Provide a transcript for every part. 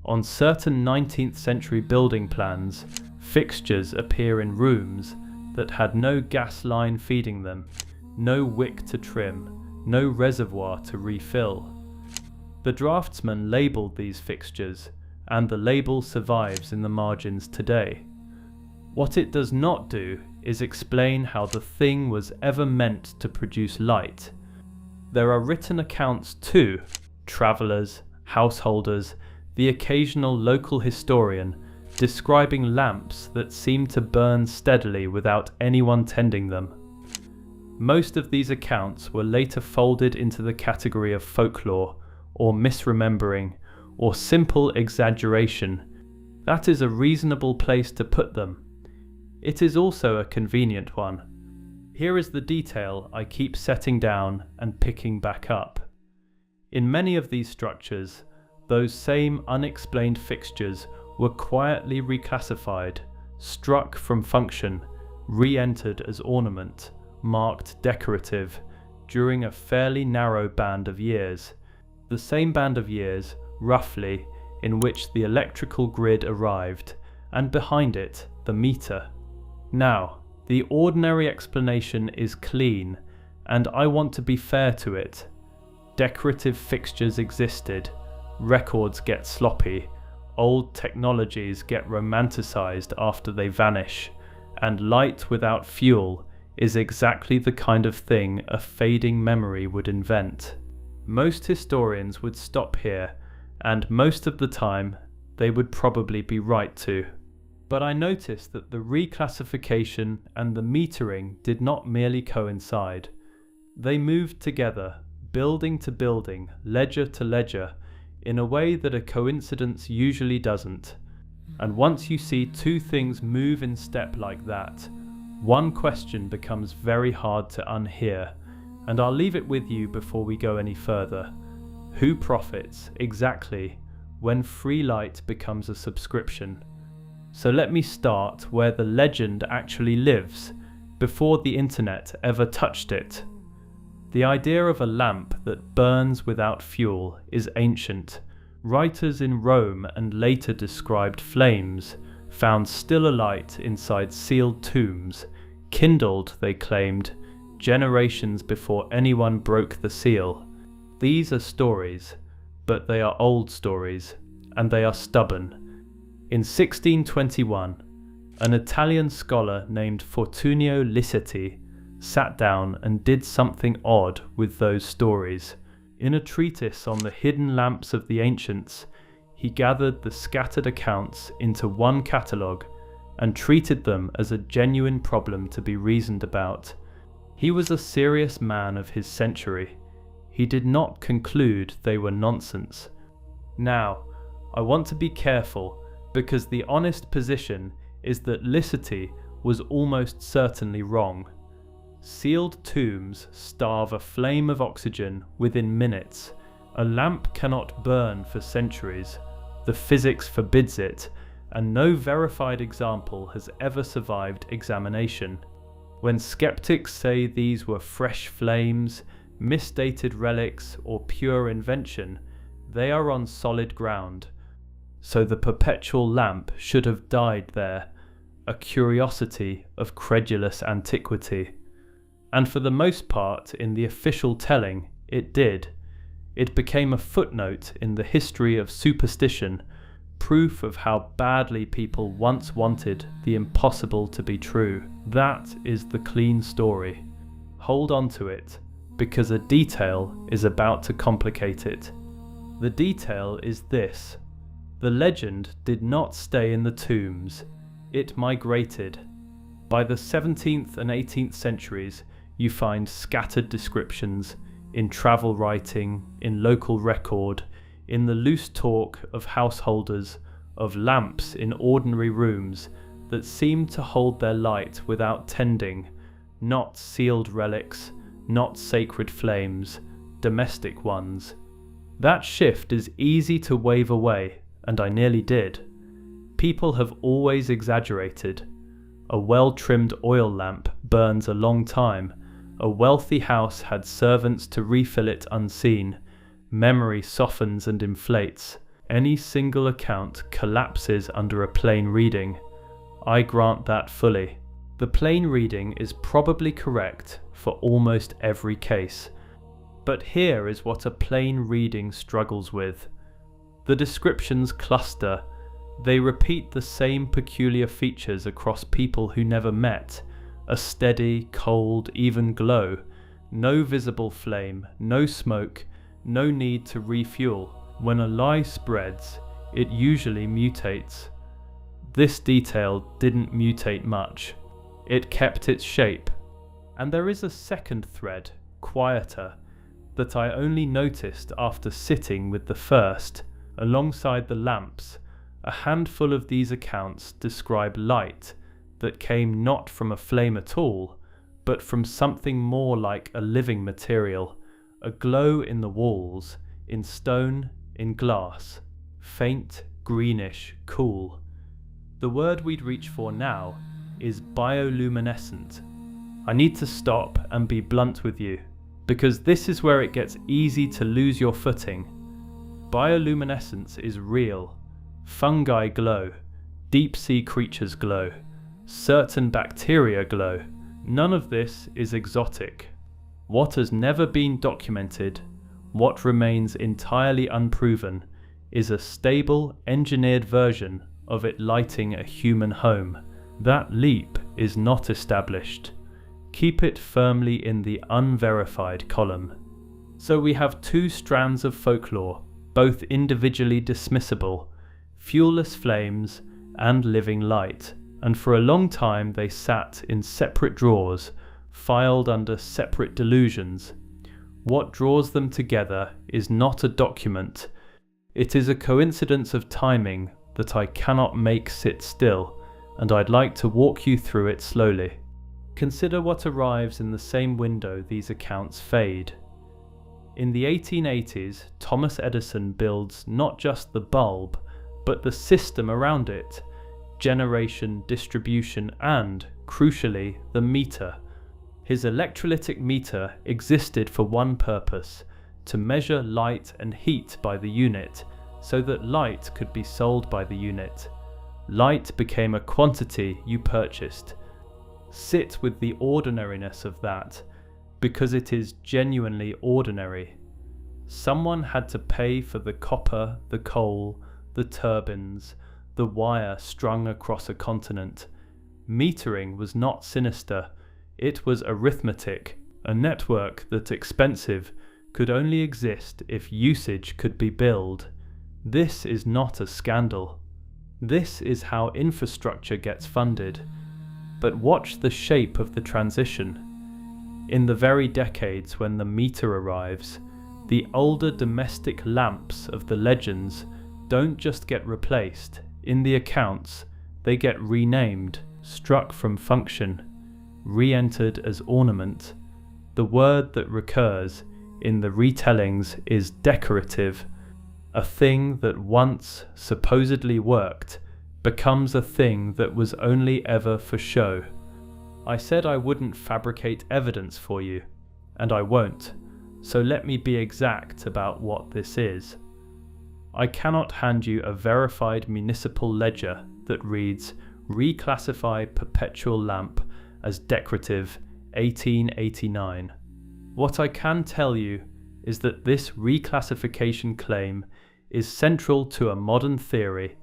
On certain 19th century building plans, fixtures appear in rooms that had no gas line feeding them, no wick to trim, no reservoir to refill. The draftsman labelled these fixtures, and the label survives in the margins today. What it does not do is explain how the thing was ever meant to produce light. There are written accounts too, travellers, householders, the occasional local historian, describing lamps that seem to burn steadily without anyone tending them. Most of these accounts were later folded into the category of folklore, or misremembering, or simple exaggeration. That is a reasonable place to put them. It is also a convenient one. Here is the detail I keep setting down and picking back up. In many of these structures, those same unexplained fixtures were quietly reclassified, struck from function, re-entered as ornament, marked decorative, during a fairly narrow band of years. The same band of years, roughly, in which the electrical grid arrived, and behind it, the meter. Now, the ordinary explanation is clean, and I want to be fair to it. Decorative fixtures existed, records get sloppy, old technologies get romanticized after they vanish, and light without fuel is exactly the kind of thing a fading memory would invent. Most historians would stop here, and most of the time they would probably be right to. But I noticed that the reclassification and the metering did not merely coincide. They moved together, building to building, ledger to ledger, in a way that a coincidence usually doesn't. And once you see two things move in step like that, one question becomes very hard to unhear, and I'll leave it with you before we go any further. Who profits, exactly, when free light becomes a subscription? So let me start where the legend actually lives, before the internet ever touched it. The idea of a lamp that burns without fuel is ancient. Writers in Rome and later described flames found still alight inside sealed tombs, kindled, they claimed, generations before anyone broke the seal. These are stories, but they are old stories, and they are stubborn. In 1621, an Italian scholar named Fortunio Liceti sat down and did something odd with those stories. In a treatise on the hidden lamps of the ancients, he gathered the scattered accounts into one catalogue and treated them as a genuine problem to be reasoned about. He was a serious man of his century. He did not conclude they were nonsense. Now, I want to be careful, because the honest position is that Liceti was almost certainly wrong. Sealed tombs starve a flame of oxygen within minutes. A lamp cannot burn for centuries. The physics forbids it, and no verified example has ever survived examination. When skeptics say these were fresh flames, misdated relics, or pure invention, they are on solid ground. So the perpetual lamp should have died there, a curiosity of credulous antiquity. And for the most part, in the official telling, it did. It became a footnote in the history of superstition, proof of how badly people once wanted the impossible to be true. That is the clean story. Hold on to it, because a detail is about to complicate it. The detail is this. The legend did not stay in the tombs. It migrated. By the 17th and 18th centuries, you find scattered descriptions in travel writing, in local record, in the loose talk of householders, of lamps in ordinary rooms that seem to hold their light without tending, not sealed relics, not sacred flames, domestic ones. That shift is easy to wave away, and I nearly did. People have always exaggerated. A well-trimmed oil lamp burns a long time. A wealthy house had servants to refill it unseen. Memory softens and inflates. Any single account collapses under a plain reading. I grant that fully. The plain reading is probably correct for almost every case, but here is what a plain reading struggles with. The descriptions cluster. They repeat the same peculiar features across people who never met: a steady, cold, even glow, no visible flame, no smoke, no need to refuel. When a lie spreads, it usually mutates. This detail didn't mutate much. It kept its shape. And there is a second thread, quieter, that I only noticed after sitting with the first. Alongside the lamps, a handful of these accounts describe light that came not from a flame at all, but from something more like a living material, a glow in the walls, in stone, in glass, faint, greenish, cool. The word we'd reach for now is bioluminescent. I need to stop and be blunt with you, because this is where it gets easy to lose your footing. Bioluminescence is real. Fungi glow, deep sea creatures glow, certain bacteria glow. None of this is exotic. What has never been documented, what remains entirely unproven, is a stable, engineered version of it lighting a human home. That leap is not established. Keep it firmly in the unverified column. So we have two strands of folklore, both individually dismissible: fuelless flames and living light, and for a long time they sat in separate drawers, filed under separate delusions. What draws them together is not a document. It is a coincidence of timing that I cannot make sit still, and I'd like to walk you through it slowly. Consider what arrives in the same window these accounts fade. In the 1880s, Thomas Edison builds not just the bulb, but the system around it: generation, distribution, and, crucially, the meter. His electrolytic meter existed for one purpose: to measure light and heat by the unit, so that light could be sold by the unit. Light became a quantity you purchased. Sit with the ordinariness of that, because it is genuinely ordinary. Someone had to pay for the copper, the coal, the turbines, the wire strung across a continent. Metering was not sinister, it was arithmetic, a network that expensive could only exist if usage could be billed. This is not a scandal. This is how infrastructure gets funded. But watch the shape of the transition. In the very decades when the meter arrives, the older domestic lamps of the legends don't just get replaced. In the accounts, they get renamed, struck from function, re-entered as ornament. The word that recurs in the retellings is decorative. A thing that once supposedly worked becomes a thing that was only ever for show. I said I wouldn't fabricate evidence for you, and I won't, so let me be exact about what this is. I cannot hand you a verified municipal ledger that reads "Reclassify perpetual lamp as decorative 1889. What I can tell you is that this reclassification claim is central to a modern theory,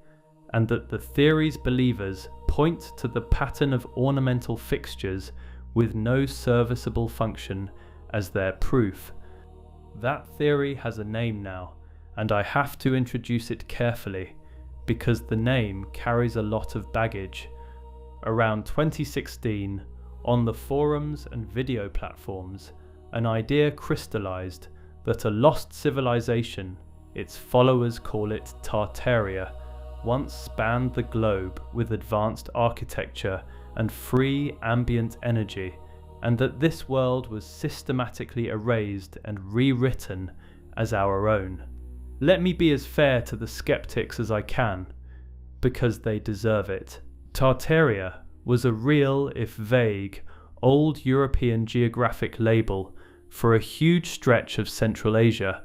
and that the theory's believers point to the pattern of ornamental fixtures with no serviceable function as their proof. That theory has a name now, and I have to introduce it carefully, because the name carries a lot of baggage. Around 2016, on the forums and video platforms, an idea crystallized that a lost civilization, its followers call it Tartaria, once spanned the globe with advanced architecture and free ambient energy, and that this world was systematically erased and rewritten as our own. Let me be as fair to the skeptics as I can, because they deserve it. Tartaria was a real, if vague, old European geographic label for a huge stretch of Central Asia.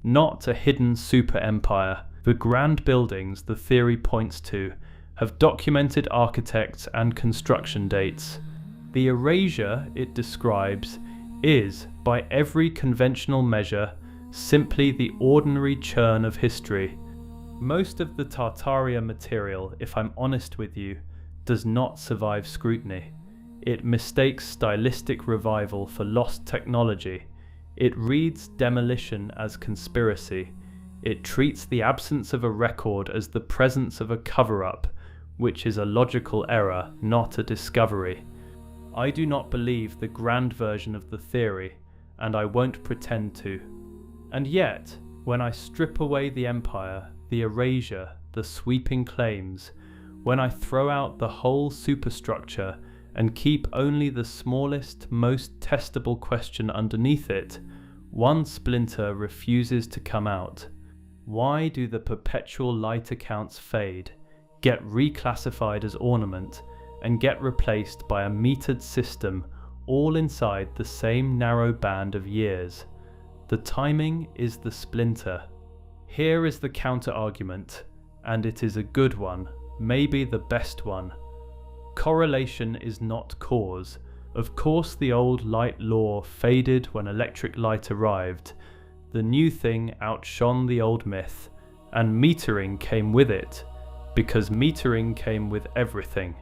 not a hidden super-empire. The grand buildings the theory points to have documented architects and construction dates. The erasure it describes is, by every conventional measure, simply the ordinary churn of history. Most of the Tartaria material, if I'm honest with you, does not survive scrutiny. It mistakes stylistic revival for lost technology. It reads demolition as conspiracy. It treats the absence of a record as the presence of a cover-up, which is a logical error, not a discovery. I do not believe the grand version of the theory, and I won't pretend to. And yet, when I strip away the empire, the erasure, the sweeping claims, when I throw out the whole superstructure and keep only the smallest, most testable question underneath it, one splinter refuses to come out. Why do the perpetual light accounts fade, get reclassified as ornament, and get replaced by a metered system, all inside the same narrow band of years? The timing is the splinter. Here is the counter-argument, and it is a good one, maybe the best one. Correlation is not cause. Of course the old light law faded when electric light arrived. The new thing outshone the old myth, and metering came with it, because metering came with everything.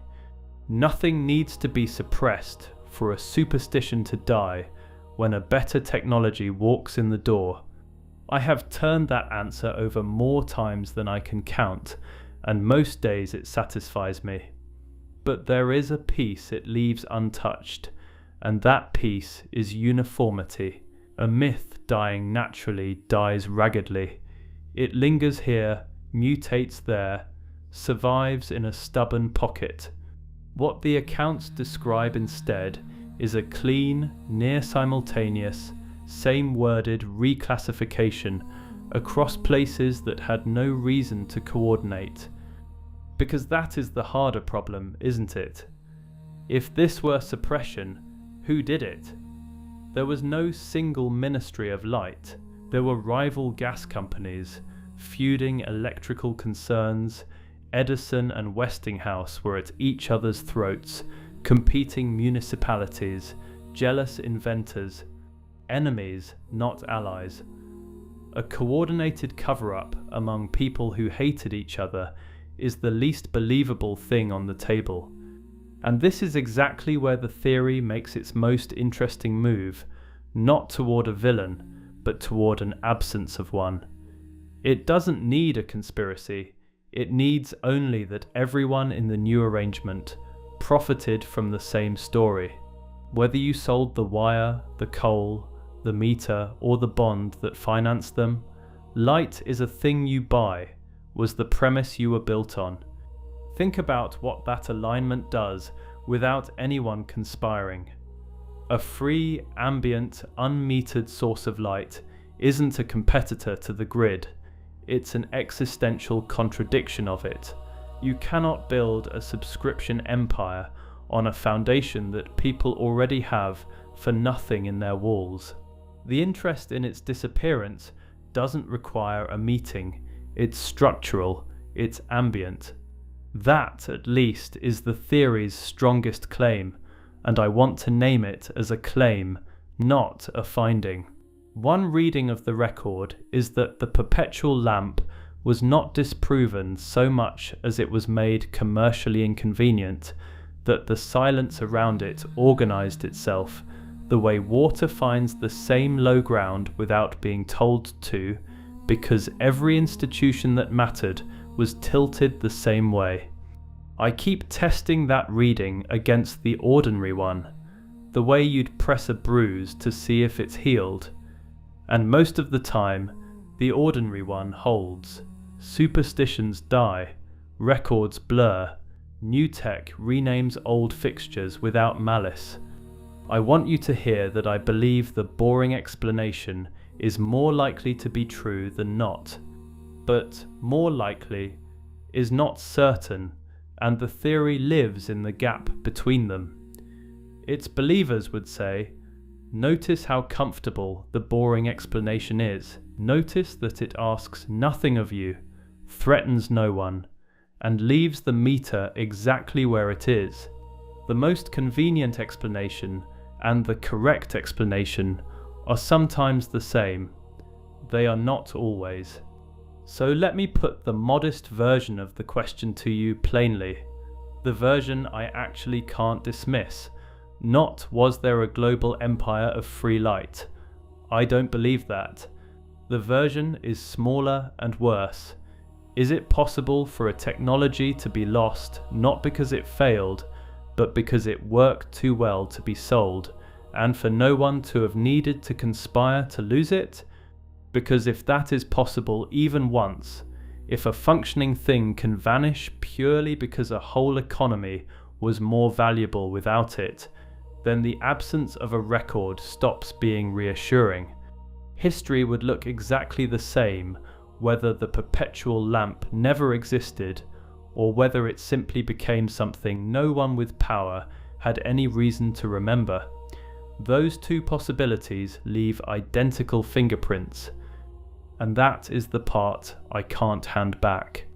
Nothing needs to be suppressed for a superstition to die when a better technology walks in the door. I have turned that answer over more times than I can count, and most days it satisfies me. But there is a piece it leaves untouched, and that piece is uniformity. A myth dying naturally dies raggedly. It lingers here, mutates there, survives in a stubborn pocket. What the accounts describe instead is a clean, near-simultaneous, same-worded reclassification across places that had no reason to coordinate. Because that is the harder problem, isn't it? If this were suppression, who did it? There was no single ministry of light. There were rival gas companies, feuding electrical concerns. Edison and Westinghouse were at each other's throats, competing municipalities, jealous inventors, enemies, not allies. A coordinated cover-up among people who hated each other is the least believable thing on the table. And this is exactly where the theory makes its most interesting move, not toward a villain, but toward an absence of one. It doesn't need a conspiracy, it needs only that everyone in the new arrangement profited from the same story. Whether you sold the wire, the coal, the meter, or the bond that financed them, light is a thing you buy, was the premise you were built on. Think about what that alignment does without anyone conspiring. A free, ambient, unmetered source of light isn't a competitor to the grid, it's an existential contradiction of it. You cannot build a subscription empire on a foundation that people already have for nothing in their walls. The interest in its disappearance doesn't require a meeting, it's structural, it's ambient. That, at least, is the theory's strongest claim, and I want to name it as a claim, not a finding. One reading of the record is that the perpetual lamp was not disproven so much as it was made commercially inconvenient, that the silence around it organized itself, the way water finds the same low ground without being told to, because every institution that mattered was tilted the same way. I keep testing that reading against the ordinary one, the way you'd press a bruise to see if it's healed, and most of the time, the ordinary one holds. Superstitions die, records blur, new tech renames old fixtures without malice. I want you to hear that I believe the boring explanation is more likely to be true than not, but more likely is not certain, and the theory lives in the gap between them. Its believers would say, notice how comfortable the boring explanation is. Notice that it asks nothing of you, threatens no one, and leaves the meter exactly where it is. The most convenient explanation and the correct explanation are sometimes the same. They are not always. So let me put the modest version of the question to you plainly. The version I actually can't dismiss. Not was there a global empire of free light. I don't believe that. The version is smaller and worse. Is it possible for a technology to be lost not because it failed, but because it worked too well to be sold, and for no one to have needed to conspire to lose it? Because if that is possible even once, if a functioning thing can vanish purely because a whole economy was more valuable without it, then the absence of a record stops being reassuring. History would look exactly the same whether the perpetual lamp never existed or whether it simply became something no one with power had any reason to remember. Those two possibilities leave identical fingerprints, and that is the part I can't hand back.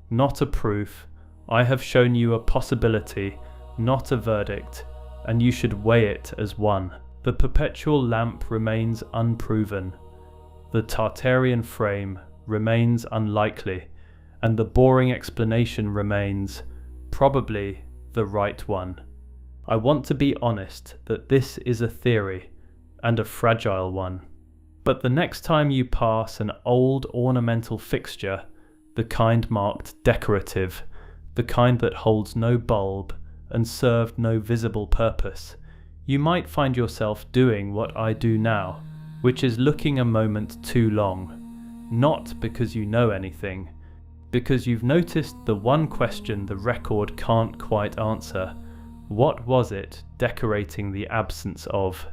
Not a proof, I have shown you a possibility, not a verdict, and you should weigh it as one. The perpetual lamp remains unproven. The Tartarian frame remains unlikely, and the boring explanation remains probably the right one. I want to be honest that this is a theory, and a fragile one. But the next time you pass an old ornamental fixture, the kind marked decorative, the kind that holds no bulb and served no visible purpose, you might find yourself doing what I do now, which is looking a moment too long. Not because you know anything, because you've noticed the one question the record can't quite answer. What was it decorating the absence of?